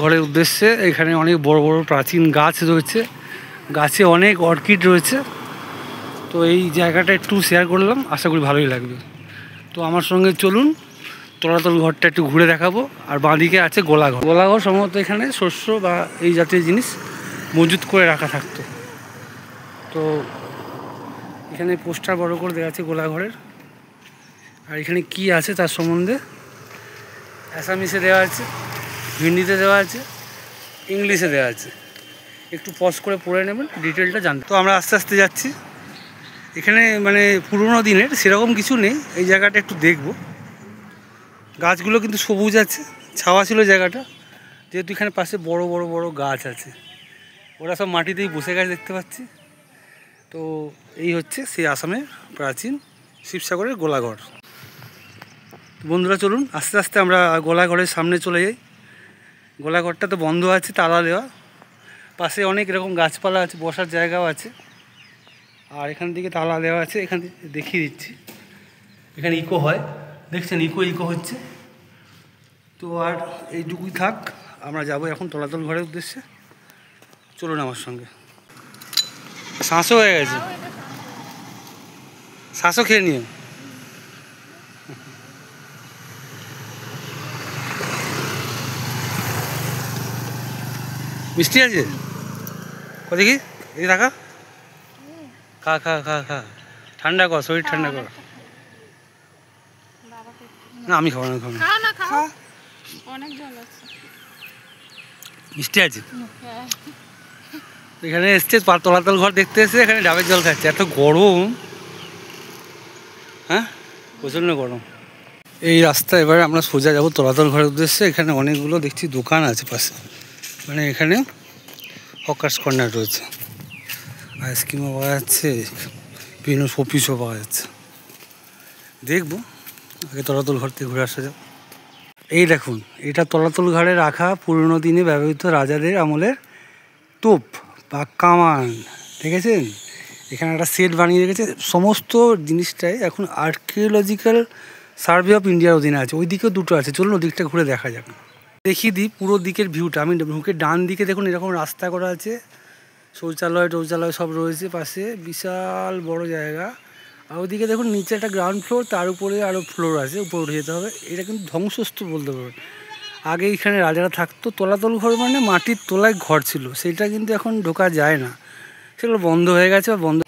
ঘরের উদ্দেশ্যে। এখানে অনেক বড় বড় প্রাচীন গাছ রয়েছে, গাছে অনেক অর্কিড রয়েছে। তো এই জায়গাটা একটু শেয়ার করলাম, আশা করি ভালোই লাগবে। তো আমার সঙ্গে চলুন, তলাতল ঘরটা একটু ঘুরে দেখাবো। আর বাঁদিকে আছে গোলাঘর। গোলাঘর সম্ভবত এখানে শস্য বা এই জাতীয় জিনিস মজুত করে রাখা থাকতো। তো এখানে পোস্টার বড় করে দেওয়া আছে গোলাঘরের। আর এখানে কি আছে তার সম্বন্ধে অ্যাসামিসে দেওয়া আছে, হিন্দিতে দেওয়া আছে, ইংলিশে দেওয়া আছে। একটু পজ করে পড়ে নেবেন, ডিটেলটা জানতে। তো আমরা আস্তে আস্তে যাচ্ছি। এখানে মানে পুরোনো দিনের সেরকম কিছু নেই, এই জায়গাটা একটু দেখব। গাছগুলো কিন্তু সবুজ আছে, ছাওয়া ছিল জায়গাটা, যেহেতু এখানে পাশে বড় বড় বড় গাছ আছে। ওরা সব মাটিতেই বসে গাছ দেখতে পাচ্ছি। তো এই হচ্ছে সেই আসামের প্রাচীন শিবসাগরের গোলাঘর। বন্ধুরা চলুন আস্তে আস্তে আমরা গোলাঘরের সামনে চলে যাই। গোলাঘরটা তো বন্ধ আছে, তালা দেওয়া। পাশে অনেক এরকম গাছপালা আছে, বসার জায়গাও আছে। আর এখান থেকে তালা দেওয়া আছে। এখান থেকে দেখিয়ে দিচ্ছি, এখানে ইকো হয়, দেখছেন ইকো হচ্ছে। তো আর এইটুকুই থাক, আমরা যাবো এখন তলাতল ঘরের উদ্দেশ্যে। চলুন আমার সঙ্গে। শ্বাসও হয়ে গেছে, শ্বাসও খেয়ে নিয়ে। মিষ্টি আছে কত কি এই রাখা? খা খা খা খা, ঠান্ডা কর, শরীর ঠান্ডা কর। না আমি খাবো না, খাবো। মিষ্টি আছে। এখানে এসছে তলাতল ঘর দেখতে এসে, এখানে ডাবের জল খাচ্ছে। এত গরম, হ্যাঁ প্রচণ্ড গরম। এই রাস্তা এবারে আমরা সোজা যাবো তলাতল ঘরের উদ্দেশ্যে। এখানে অনেকগুলো দেখছি দোকান আছে পাশে, মানে এখানে হকার্স কর্নার রয়েছে। আইসক্রিমও পাওয়া যাচ্ছে, বিভিন্ন শপিসও পাওয়া যাচ্ছে। দেখবো, আগে তলাতল ঘর থেকে ঘুরে আসা যাক। এই দেখুন, এটা তলাতল ঘরে রাখা পুরনো দিনে ব্যবহৃত রাজাদের আমলের তোপ বা কামান, দেখেছেন? এখানে একটা সেট বানিয়ে রেখেছে। সমস্ত জিনিসটাই এখন আর্কিওলজিক্যাল সার্ভে অফ ইন্ডিয়ার অধীনে আছে। ওই দিকেও দুটো আছে, চলুন ওদিকটা ঘুরে দেখা যাক। দেখিয়ে দিই পুরো দিকের ভিউটা। আমি ঢুকে ডান দিকে দেখুন এরকম রাস্তা করা আছে, শৌচালয় টৌচালয় সব রয়েছে পাশে, বিশাল বড় জায়গা। আর ওইদিকে দেখুন নিচে একটা গ্রাউন্ড ফ্লোর, তার উপরে আরও ফ্লোর আছে, উপরে উঠে যেতে হবে। এটা কিন্তু ধ্বংসস্তূপ বলতে পারবেন। আগে এখানে রাজারা থাকতো। তলাতল ঘর মানে মাটির তলায় ঘর ছিল, সেটা কিন্তু এখন ঢোকা যায় না, সেগুলো বন্ধ হয়ে গেছে বা বন্ধ।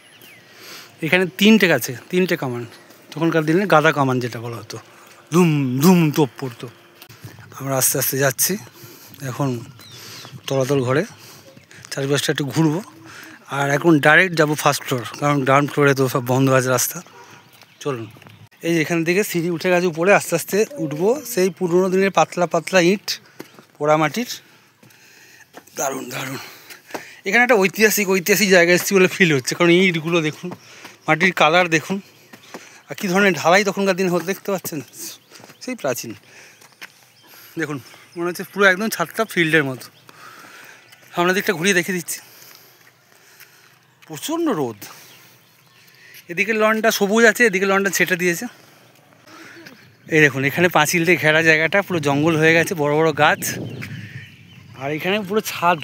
এখানে তিনটে কামান, তখনকার দিনে গাদা কামান যেটা বলা হতো, ধুম ধুম তোপ পড়তো। আমরা আস্তে আস্তে যাচ্ছি এখন তলাতল ঘরে। চারপাশটা একটু ঘুরবো, আর এখন ডাইরেক্ট যাবো ফার্স্ট ফ্লোর, কারণ গ্রাউন্ড ফ্লোরে তো সব বন্ধ আছে রাস্তা। চলুন, এই এখান থেকে সিঁড়ি উঠে গেছে উপরে, আস্তে আস্তে উঠবো। সেই পুরোনো দিনের পাতলা পাতলা ইট, পোড়া মাটির, দারুণ দারুণ। এখানে একটা ঐতিহাসিক জায়গা এসেছি বলে ফিল হচ্ছে, কারণ ইটগুলো দেখুন, মাটির কালার দেখুন, আর কী ধরনের ঢালাই তখনকার দিন হতে দেখতে পাচ্ছেন, সেই প্রাচীন। দেখুন মনে হচ্ছে পুরো একদম ছাদটা ফিল্ডের মতো। সামনের দিকটা ঘুরিয়ে দেখে দিচ্ছি, প্রচণ্ড রোদ। এদিকে লনটা সবুজ আছে, এদিকে লনটা ছেটে দিয়েছে। এই দেখুন এখানে পাঁচিল দিয়ে ঘেরা জায়গাটা পুরো জঙ্গল হয়ে গেছে, বড় বড় গাছ। আর এখানে পুরো ছাদ,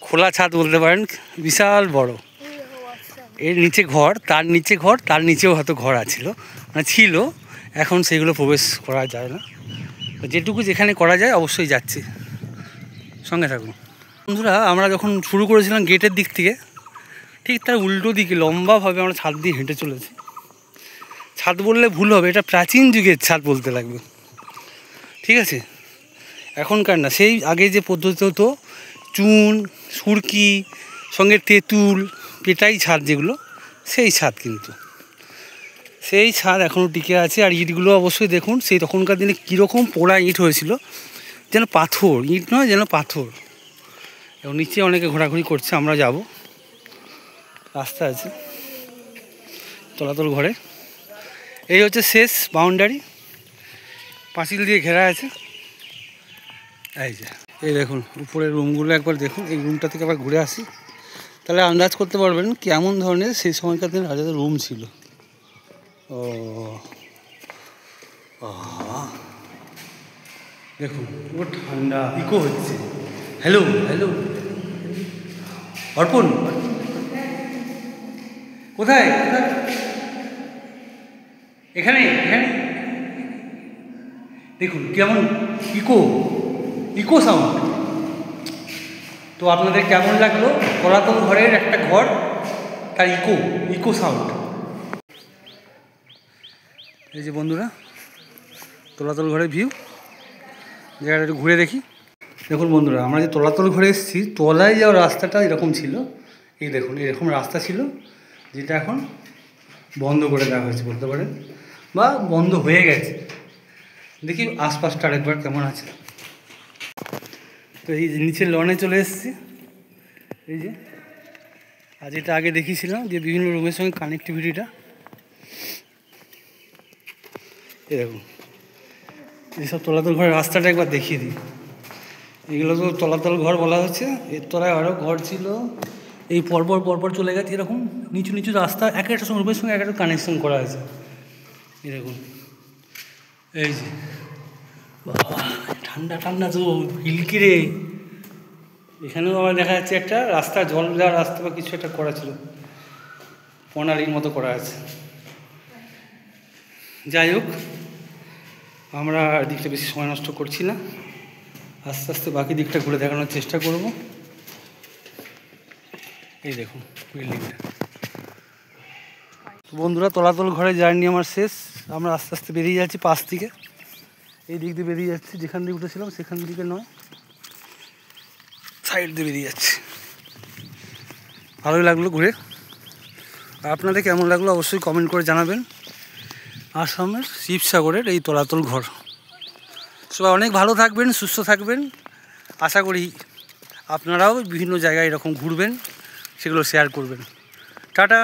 খোলা ছাদ বলতে পারেন, বিশাল বড়। এর নিচে ঘর, তার নিচে ঘর, তার নিচেও হয়তো ঘর আছিল, মানে ছিল। এখন সেগুলো প্রবেশ করা যায় না, যেটুকু যেখানে করা যায় অবশ্যই যাচ্ছি, সঙ্গে থাকুন। বন্ধুরা আমরা যখন শুরু করেছিলাম গেটের দিক থেকে, ঠিক তার উল্টো দিকে লম্বাভাবে আমরা ছাদ দিয়ে হেঁটে চলেছি। ছাদ বললে ভুল হবে, এটা প্রাচীন যুগের ছাদ বলতে লাগবে, ঠিক আছে? এখনকার না, সেই আগে যে পদ্ধতি হতো, চুন সুরকি সঙ্গে তেঁতুল পেটাই ছাদ যেগুলো, সেই ছাদ। কিন্তু সেই ছাদ এখনও টিকে আছে। আর ইটগুলো অবশ্যই দেখুন, সেই তখনকার দিনে কীরকম পোড়া ইট হয়েছিল, যেন পাথর, ইট নয় যেন পাথর। এবং নিচে অনেকে ঘোরাঘুরি করছে, আমরা যাব, রাস্তা আছে তলাতল ঘরে। এই হচ্ছে শেষ বাউন্ডারি, পাঁচিল দিয়ে ঘেরা আছে। এই যে এই দেখুন উপরের রুমগুলো একবার দেখুন, এই রুমটা থেকে আবার ঘুরে আসি, তাহলে আন্দাজ করতে পারবেন কেমন ধরনের সেই সময়কার দিনে রাজাদের রুম ছিল। দেখুন পুরো ঠান্ডা, ইকো হচ্ছে। হ্যালো হ্যালো অর্পণ, কোথায় কোথায়? এখানে এখানে দেখুন কেমন ইকো ইকো সাউন্ড। তো আপনাদের কেমন লাগলো তলাতল ঘরের একটা ঘর, তার ইকো ইকো সাউন্ড। এই যে বন্ধুরা তলাতল ঘরের ভিউ, জায়গাটা একটু ঘুরে দেখি। দেখুন বন্ধুরা, আমরা যে তলাতল ঘরে এসেছি, তলায় যাওয়ার রাস্তাটা এরকম ছিল। এই দেখুন এরকম রাস্তা ছিল, যেটা এখন বন্ধ করে দেওয়া হয়েছে বলতে পারেন, বা বন্ধ হয়ে গেছে। দেখি আশপাশটা আরেকবার কেমন আছে। তো এই নিচের লনে চলে এসেছি। এই যে আজ এটা আগে দেখিয়েছিলাম যে বিভিন্ন রুমের সঙ্গে কানেক্টিভিটিটা। এই দেখুন এইসব তলাতল ঘরের রাস্তাটা একবার দেখিয়ে দিই। এগুলো তো তলাতল ঘর বলা হচ্ছে। এর তলায় আরও ঘর ছিল, এই পরপর পরপর চলে গেছে। এরকম নিচু নিচু রাস্তা, এক একটা রুমের সঙ্গে এক একটা কানেকশন করা আছে। এই দেখুন এই যে বাবা ঠান্ডা ঠান্ডা তো হিলকিরে। এখানেও আমার দেখা যাচ্ছে একটা রাস্তা, জল দেওয়ার রাস্তা বা কিছু একটা করা ছিল, প্রণালীর মতো করা আছে। যাই হোক, আমরা দিকটা বেশি সময় নষ্ট করছি না, আস্তে আস্তে বাকি দিকটা ঘুরে দেখানোর চেষ্টা করব। এই দেখুন বিল্ডিংটা। বন্ধুরা তলাতল ঘরে জার্নি আমার শেষ। আমরা আস্তে আস্তে বেরিয়ে যাচ্ছি পাশ থেকে, এই দিক দিয়ে বেরিয়ে যাচ্ছি। যেখান দিয়ে উঠেছিলাম সেখান দিকে নয়, সাইড দিয়ে বেরিয়ে যাচ্ছি। ভালোই লাগলো ঘুরে। আপনাদের কেমন লাগলো অবশ্যই কমেন্ট করে জানাবেন। আসামের শিবসাগরের এই তলাতল ঘর। সবাই অনেক ভালো থাকবেন, সুস্থ থাকবেন। আশা করি আপনারাও বিভিন্ন জায়গায় এরকম ঘুরবেন, সেগুলো শেয়ার করবেন। টাটা।